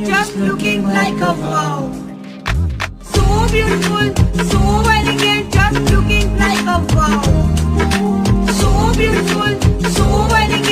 Just looking like a wow. So beautiful, so elegant, just looking like a wow. So beautiful, so elegant.